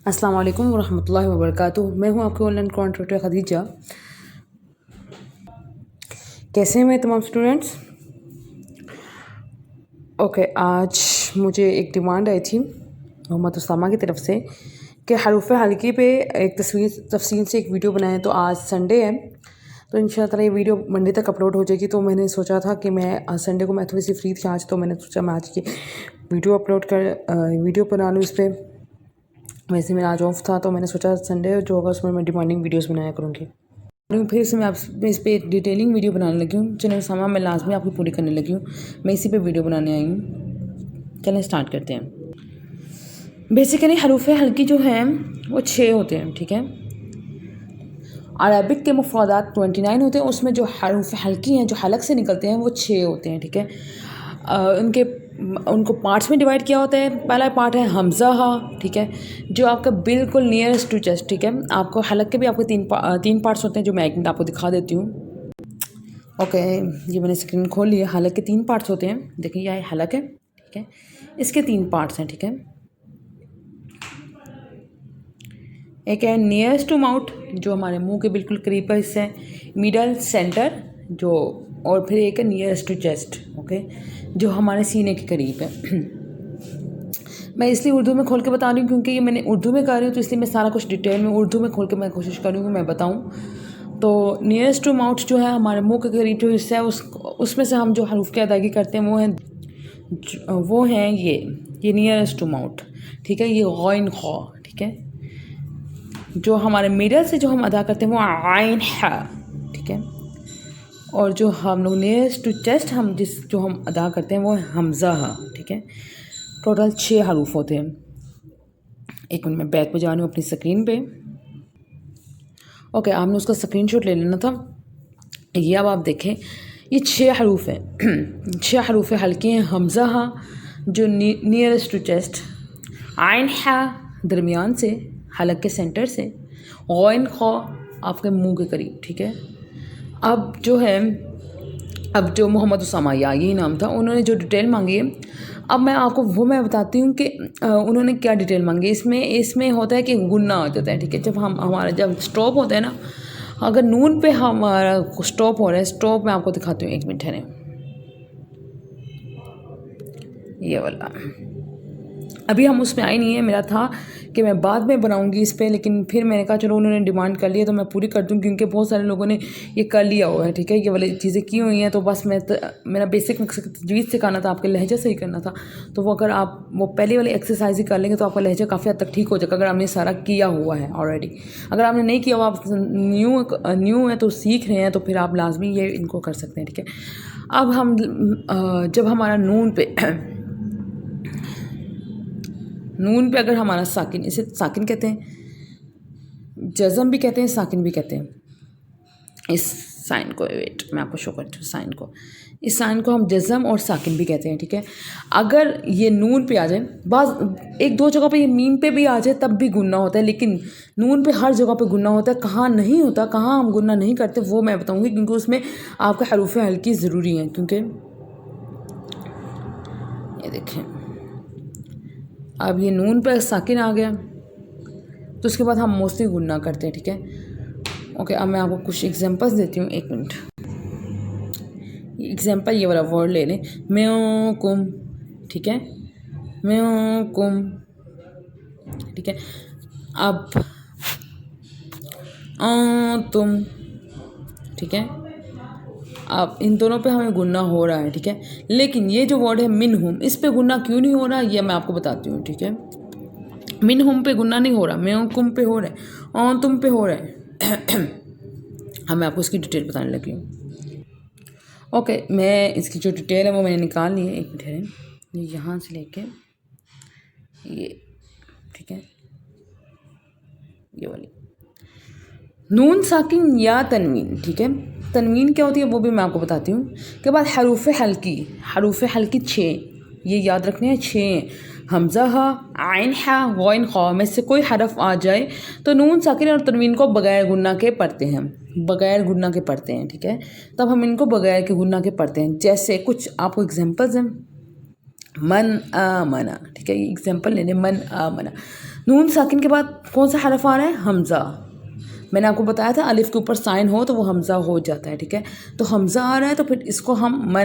अस्सलाम वालेकुम वरहमतुल्लाहि वबरकातुहू। मैं हूँ आपके ऑनलाइन कॉन्ट्रैक्टर खदीजा। कैसे हैं मैं तमाम स्टूडेंट्स? ओके, आज मुझे एक डिमांड आई थी मोहम्मद उसामा की तरफ से कि हरूफ हल्की पे एक तफसील से एक वीडियो बनाएं। तो आज संडे है, तो इंशाअल्लाह ये वीडियो मंडे तक अपलोड हो जाएगी। तो मैंने सोचा था कि मैं आज संडे को मैं थोड़ी सी फ्री थी आज, तो मैंने सोचा मैं आज की वीडियो बना लूँ इस पर। वैसे मेरा आज ऑफ था, तो मैंने सोचा संडे जो होगा उसमें मैं डिमांडिंग वीडियोस बनाया करूँगी। फिर से मैं आप इस पर डिटेलिंग वीडियो बनाने लगी हूँ। चैनल सामा मैं लाजमी आपकी पूरी करने लगी हूँ। मैं इसी पे वीडियो बनाने आई हूँ। चलें स्टार्ट करते हैं। बेसिकली हरूफ हल्की जो हैं वो 6 होते हैं, ठीक है। अरबिक के मुफ़्रदात 29 होते हैं, उसमें जो हरूफ हल्की हैं जो हलक से निकलते हैं वो 6 होते हैं, ठीक है। उनको पार्ट्स में डिवाइड किया होता है। पहला पार्ट है हमज़ा हा, ठीक है, जो आपका बिल्कुल नियरेस्ट टू चेस्ट, ठीक है। आपको हलक के भी आपके तीन पार्ट्स होते हैं, जो मैं एक मिनट आपको दिखा देती हूँ। ओके, ये मैंने स्क्रीन खोल लिया। हलक के 3 पार्ट्स होते हैं। देखिए यह हलक है, ठीक है, इसके 3 पार्ट्स हैं, ठीक है। एक है नियरेस्ट टू माउथ, जो हमारे मुंह के बिल्कुल करीब का हिस्सा है। मिडल, सेंटर, जो, और फिर एक है नियरेस्ट टू चेस्ट, ओके, जो हमारे सीने के करीब है। मैं इसलिए उर्दू में खोल के बता रही हूँ क्योंकि ये मैंने उर्दू में कर रही हूँ, तो इसलिए मैं सारा कुछ डिटेल में उर्दू में खोल के मैं कोशिश कर रही हूँ कि मैं बताऊँ। तो नियरेस्ट टू माउथ जो है हमारे मुंह के करीब जो हिस्सा है उसमें से हम जो हरूफ की अदायगी करते हैं वो हैं ये नियरेस्ट टू माउथ, ठीक है। ये गौन खौ, ठीक है। जो हमारे मिडल से जो हम अदा करते हैं वो आइन है, ठीक है। और जो हम लोग नियरेस्ट टू चेस्ट जो हम अदा करते हैं वो है हमज़ा हा, ठीक है। टोटल 6 हरूफ होते हैं। एक मिनट मैं बैक पे जा रही हूँ अपनी स्क्रीन पे। ओके, आपने उसका स्क्रीनशॉट ले लेना था। ये अब आप देखें, ये 6 हरूफ हैं। 6 हरूफ हल्के हैं। हमज़ा हा जो नियरेस्ट टू चेस्ट, आइन हा दरमियान से, हलक के सेंटर से, गौन खौ आपके मुंह के करीब, ठीक है। अब जो मोहम्मद उसामा, या यही नाम था, उन्होंने जो डिटेल मांगी है, अब मैं आपको वो मैं बताती हूँ कि उन्होंने क्या डिटेल मांगी। इसमें होता है कि गुन्ना हो जाता है, ठीक है। जब स्टॉप होता है ना, अगर नून पे हमारा स्टॉप हो रहा है, स्टॉप मैं आपको दिखाती हूँ, एक मिनट है, ये वाला। अभी हम उसमें आई नहीं है। मेरा था कि मैं बाद में बनाऊंगी इस पर, लेकिन फिर मैंने कहा चलो उन्होंने डिमांड कर लिया तो मैं पूरी कर दूँ, क्योंकि बहुत सारे लोगों ने ये कर लिया हुआ है, ठीक है। ये वाली चीज़ें की हुई हैं, तो बस मेरा बेसिक मकसद तजवीज़ सिखाना था, आपके लहजा सही करना था। तो वो अगर आप वो पहले वाली एक्सरसाइज ही कर लेंगे तो आपका लहजा काफ़ी हद तक ठीक हो जाएगा, अगर आपने सारा किया हुआ है ऑलरेडी। अगर आपने नहीं किया हुआ, आप न्यू है तो सीख रहे हैं, तो फिर आप लाजमी ये इनको कर सकते हैं, ठीक है। अब हम जब हमारा नून पे अगर हमारा साकिन, इसे साकिन कहते हैं, जज़म भी कहते हैं, साकिन भी कहते हैं। इस साइन को, वेट मैं आपको शो करती हूँ साइन को। इस साइन को हम जज़म और साकिन भी कहते हैं, ठीक है। अगर ये नून पे आ जाए, एक दो जगह पे ये मीम पे भी आ जाए तब भी गुन्ना होता है, लेकिन नून पे हर जगह पे गुन्ना होता है। कहाँ नहीं होता, कहाँ हम गुन्ना नहीं करते, वो मैं बताऊँगी, क्योंकि उसमें आपका हरूफ हल्की ज़रूरी हैं। क्योंकि ये देखें, अब ये नून पर साकिन आ गया, तो उसके बाद हम मोस्टली गुन्ना करते हैं, ठीक है। ओके, अब मैं आपको कुछ एग्जांपल्स देती हूँ, एक मिनट। एग्जांपल ये वाला वर्ड ले लें, म्यों कुम, ठीक है, म्यों कुम, ठीक है। अब तुम, ठीक है। अब इन दोनों पे हमें गुन्ना हो रहा है, ठीक है। लेकिन ये जो वर्ड है मिनहुम, इस पे गुन्ना क्यों नहीं हो रहा, ये मैं आपको बताती हूँ, ठीक है। मिनहुम पे गुन्ना नहीं हो रहा, म्योकुम पे हो रहा है, तुम पे हो रहा है। हाँ, मैं आपको इसकी डिटेल बताने लगी हूँ। ओके, मैं इसकी जो डिटेल है वो मैंने निकाल ली है। एक मिनट है, ये यहाँ से लेके ये, ठीक है, ये वाली नून साकिन या तनवीन, ठीक है। तनवीन क्या होती है वो भी मैं आपको बताती हूँ। के बाद हरूफ हल्की 6, ये याद रखने हैं, 6। हमज़ा हा, आइन हा, गौन खौ में से कोई हरफ आ जाए तो नून साकिन और तनवीन को बगैर गुन्ना के पढ़ते हैं, बगैर गुन्ना के पढ़ते हैं, ठीक है। तब हम इनको बगैर के गुन्ना के पढ़ते हैं। जैसे कुछ आपको एग्जांपल्स हैं, मन आ मना, ठीक है, ये एग्जांपल लेने, मन आ मना। नून साकिन के बाद कौन सा हरफ आ रहा है? हमज़ा। मैंने आपको बताया था अलिफ के ऊपर साइन हो तो वो हमज़ा हो जाता है, ठीक है। तो हमज़ा आ रहा है तो फिर इसको हम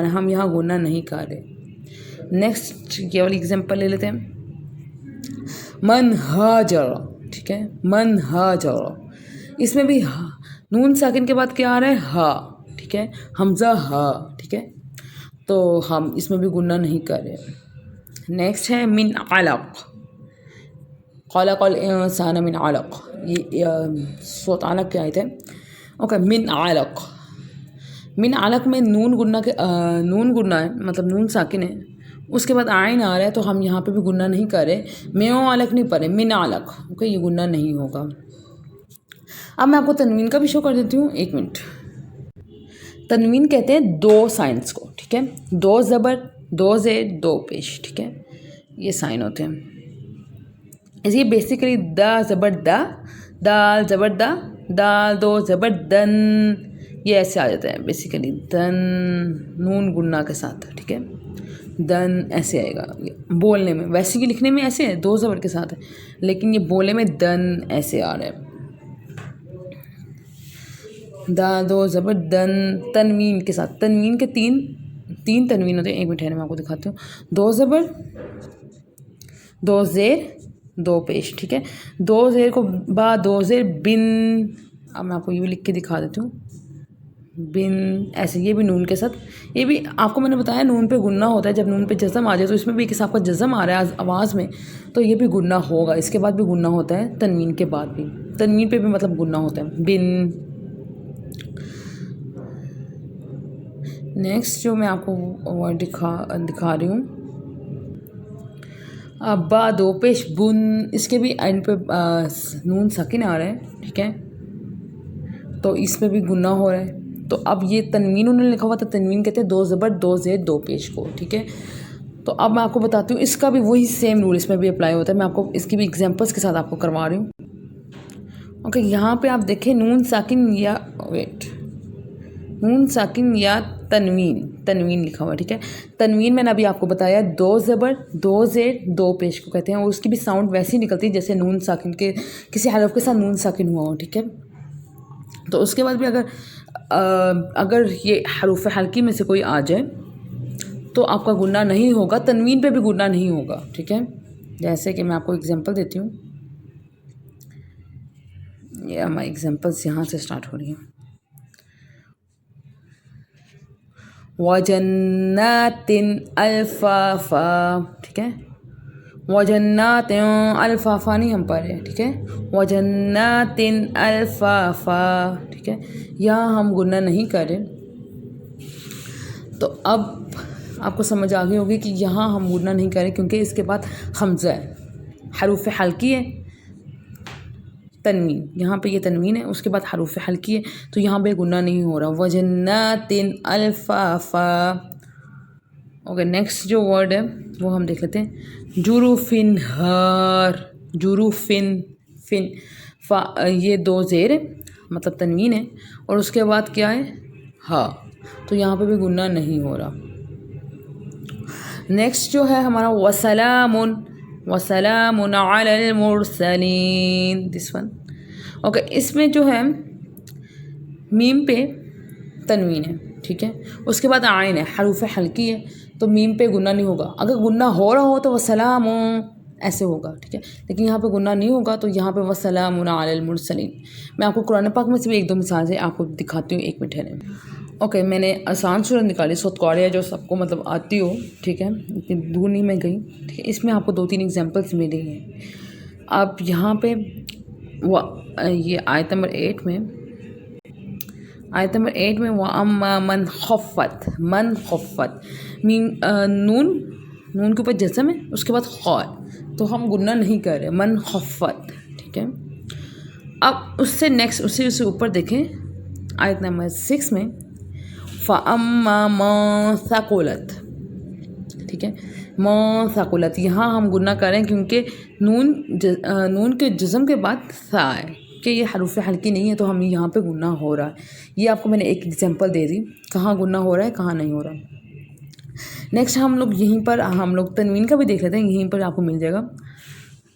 हम यहाँ गुना नहीं कर रहे। नेक्स्ट ये वाली एग्जांपल ले लेते हैं, मन हाजर, ठीक है, मन हाजर। इसमें भी नून साकिन के बाद क्या आ रहा है? हा, ठीक है, हमज़ा हा, ठीक है। तो हम इसमें भी गुना नहीं कर रहे। नेक्स्ट है मिन अलक, खलक़ल इंसान मिन अलक, ये सूरत अलक के आयत है। ओके, मिन अलक, मिन अलक में नून गुन्ना है, मतलब नून साकिन है, उसके बाद आइन आ रहा है तो हम यहाँ पे भी गुन्ना नहीं कर रहे। मेओ अलक नहीं पढ़े, मिन अलक, ओके, ये गुन्ना नहीं होगा। अब मैं आपको तनवीन का भी शो कर देती हूँ, एक मिनट। तनवीन कहते हैं दो साइंस को, ठीक है, दो ज़बर, दो ज़ेर, दो पेश, ठीक है, ये साइन होते हैं। ये बेसिकली द ज़बर द, दाल ज़बर दा, दाल दो ज़बर दन, ये ऐसे आ जाता है बेसिकली, दन नून गुन्ना के साथ, ठीक है, दन ऐसे आएगा बोलने में। वैसे कि लिखने में ऐसे है, दो ज़बर के साथ है, लेकिन ये बोलने में दन ऐसे आ रहा है, दा दो ज़बर दन, तनवीन के साथ। तनवीन के तीन तनवीन होते हैं, एक मिनट है मैं आपको दिखाती हूँ। दो ज़बर, दो ज़ेर, दो पेश, ठीक है। दो ज़ेर को बा, दो ज़ेर बिन, अब मैं आपको ये भी लिख के दिखा देती हूँ, बिन ऐसे, ये भी नून के साथ। ये भी आपको मैंने बताया नून पे गुन्ना होता है, जब नून पे जज़म आ जाए तो इसमें भी एक हिसाब का जज़म आ रहा है आवाज़ में, तो ये भी गुन्ना होगा। इसके बाद भी गुन्ना होता है, तनवीन के बाद भी, तनवीन पे भी मतलब गुन्ना होता है, बिन। नेक्स्ट जो मैं आपको वर्ड दिखा रही हूँ, बा दो पेश बुन, इसके भी एंड पे नून साकिन आ रहा है, ठीक है, तो इस पे भी गुन्ना हो रहा है। तो अब ये तनवीन उन्होंने लिखा हुआ था, तनवीन कहते हैं दो ज़बर, दो ज़ेर, दो पेश को, ठीक है। तो अब मैं आपको बताती हूँ, इसका भी वही सेम रूल इसमें भी अप्लाई होता है। मैं आपको इसकी भी एग्जांपल्स के साथ आपको करवा रही हूँ। ओके, यहाँ पे आप देखें नून साकिन या नून साकिन या तनवीन लिखा हुआ है, ठीक है। तनवीन मैंने अभी आपको बताया दो ज़बर, दो ज़ेर, दो पेश को कहते हैं, और उसकी भी साउंड वैसी निकलती है जैसे नून साकिन के किसी हरफ के साथ नून साकिन हुआ हो, ठीक है। तो उसके बाद भी अगर ये हरूफ हल्की में से कोई आ जाए तो आपका गुन्ना नहीं होगा, तनवीन पे भी गुन्ना नहीं होगा, ठीक है। जैसे कि मैं आपको एग्जांपल देती हूँ, ये हमारी एग्जांपल्स यहाँ से स्टार्ट हो रही हैं। वजन्नातिन अल्फाफा, ठीक है, वजन्नातिन अल्फाफा नहीं हम पढ़ रहे हैं, ठीक है, वजन्नातिन अल्फाफा, ठीक है, यहाँ हम गुन्ना नहीं करें। तो अब आपको समझ आ गई होगी कि यहाँ हम गुन्ना नहीं करें क्योंकि इसके बाद हमज़ा है, हरूफ हल्की है, तनवीन, यहाँ पे ये तनवीन है, उसके बाद हरूफ हल्की है, तो यहाँ पे गुन्ना नहीं हो रहा। वजन्नातिन अल्फाफा। ओके, नेक्स्ट जो वर्ड है वो हम देख लेते हैं, जुरूफिन हार, जुरूफिन फिन फा, ये दो ज़ेर है मतलब तनवीन है, और उसके बाद क्या है? हा, तो यहाँ पे भी गुन्ना नहीं हो रहा। नेक्स्ट जो है हमारा वसलामुन, वसलामुन अलल मुरसलीन, दिस वन। ओके, इसमें जो है मीम पे तनवीन है, ठीक है, उसके बाद आइन है, हरूफ हल्की है, तो मीम पे गुन्ना नहीं होगा। अगर गुन्ना हो रहा हो तो वसलामु ऐसे होगा, ठीक है, लेकिन यहाँ पे गुन्ना नहीं होगा, तो यहाँ पे वसलामुन अलल मुरसलीन। मैं आपको कुरान पाक में से भी एक दो मिसाल से आपको दिखाती हूँ, एक मिनट है। ओके, मैंने आसान सूरत निकाली, सोतकौड़िया जो सबको मतलब आती हो, ठीक है, इतनी दूर नहीं मैं गई, ठीक है। इसमें आपको दो तीन एग्जांपल्स मिली हैं। अब यहाँ पे ये आयत नंबर 8 में वो अम्मा मन खफ़त, मन खफ़त, मीम नून के ऊपर जज़म है, उसके बाद खौर, तो हम गुन्ना नहीं कर रहे, मन खफ़त, ठीक है। अब उससे नेक्स्ट उससे ऊपर देखें, आयत नंबर 6 में फ़अम्मा मा सक़ुलत, ठीक है, मा सक़ुलत, यहाँ हम गुन्ना करें क्योंकि नून के जज़म के बाद सा है कि ये हरूफ हल्की नहीं है, तो हम यहाँ पे गुन्ना हो रहा है। ये आपको मैंने एक एग्जांपल दे दी, कहाँ गुन्ना हो रहा है कहाँ नहीं हो रहा। नेक्स्ट हम लोग यहीं पर हम लोग तनवीन का भी देख लेते हैं, यहीं पर आपको मिल जाएगा।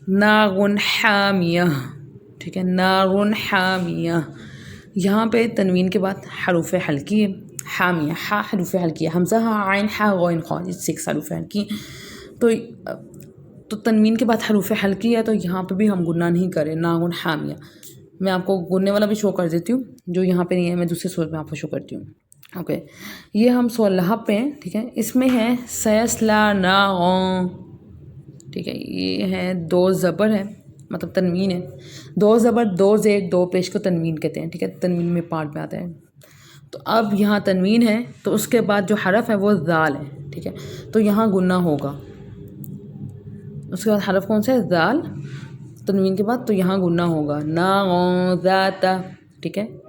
नारुन हामिया, ठीक है, नारुन हामिया। यहाँ पे तनवीन के बाद हरूफ हल्की है, हामिया हा हरूफ हल्की है, हमज़ा हा आइन हा गौन खा, ये 6 हरूफ हल्की। तो तनवीन के बाद हरूफ हल्की है, तो यहाँ पे भी हम गुन्ना नहीं करें, नागुन हामिया। मैं आपको गुन्ने वाला भी शो कर देती हूँ, जो यहाँ पे नहीं है, मैं दूसरे सूरत में आपको शो करती हूँ। ओके, ये हम सोलह पे हैं, ठीक है। इसमें है सयस्ला ना, ठीक है। ये है 2 ज़बर है, मतलब तनवीन है, 2 ज़बर 2 ज़ेर 2 पेश को तनवीन कहते हैं, ठीक है। तनवीन में पार्ट में आता है। तो अब यहाँ तनवीन है, तो उसके बाद जो हरफ है वो ज़ाल है, ठीक है। तो यहाँ गुन्ना होगा। उसके बाद हरफ कौन सा है, ज़ाल, तनवीन के बाद, तो यहाँ गुन्ना होगा, ना ज़ाता, ठीक है।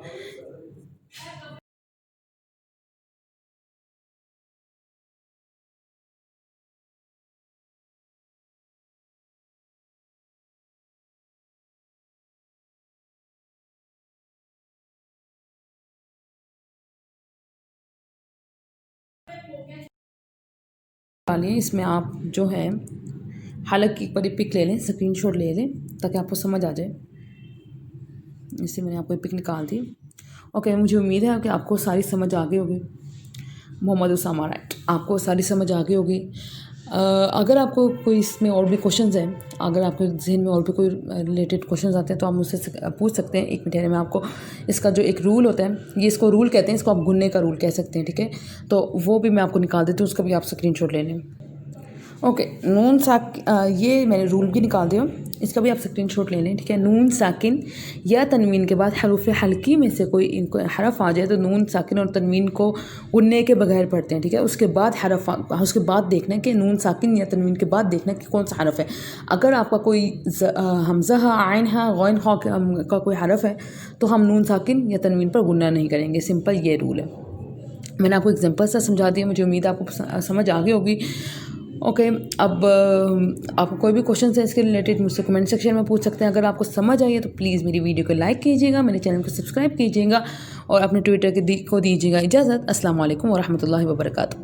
डालिए इसमें आप जो है हालत की एक बार पिक ले लें, स्क्रीनशॉट ले लें, ताकि आपको समझ आ जाए। इससे मैंने आपको पिक निकाल दी। ओके, मुझे उम्मीद है कि आपको सारी समझ आ गई होगी। मोहम्मद उसामा राइट, आपको सारी समझ आ गई होगी। अगर आपको कोई इसमें और भी क्वेश्चंस हैं, अगर आपके जहन में और भी कोई रिलेटेड क्वेश्चंस आते हैं, तो आप मुझसे पूछ सकते हैं। 1 मिनट में आपको इसका जो एक रूल होता है, ये इसको रूल कहते हैं, इसको आप गुन्ने का रूल कह सकते हैं, ठीक है। तो वो भी मैं आपको निकाल देती हूँ, उसका भी आप स्क्रीनशॉट ले लें। ओके, नून साक, ये मैंने रूल भी निकाल दिया, इसका भी आप स्क्रीनशॉट ले लें, ठीक है। नून साकिन या तनवीन के बाद हरूफ हल्की में से कोई इनको हरफ आ जाए, तो नून साकिन और तनवीन को गुन्ने के बगैर पढ़ते हैं, ठीक है। उसके बाद हरफ, उसके बाद देखना है कि नून साकिन या तनवीन के बाद देखना है कि कौन सा हरफ है। अगर आपका कोई हमज़ा हा आइन हा गौन खा का कोई हरफ है, तो हम नून साकिन या तनवीन पर गुन्ना नहीं करेंगे, सिंपल ये रूल है। मैंने आपको एग्जांपल से समझा दिया, मुझे उम्मीद है आपको समझ आ गई होगी। ओके, अब आपको कोई भी क्वेश्चन है इसके रिलेटेड मुझसे कमेंट सेक्शन में पूछ सकते हैं। अगर आपको समझ आई है तो प्लीज़ मेरी वीडियो को लाइक कीजिएगा, मेरे चैनल को सब्सक्राइब कीजिएगा और अपने ट्विटर को दीजिएगा इजाज़त। अस्सलाम वालेकुम व रहमतुल्लाहि व बरकातुहू।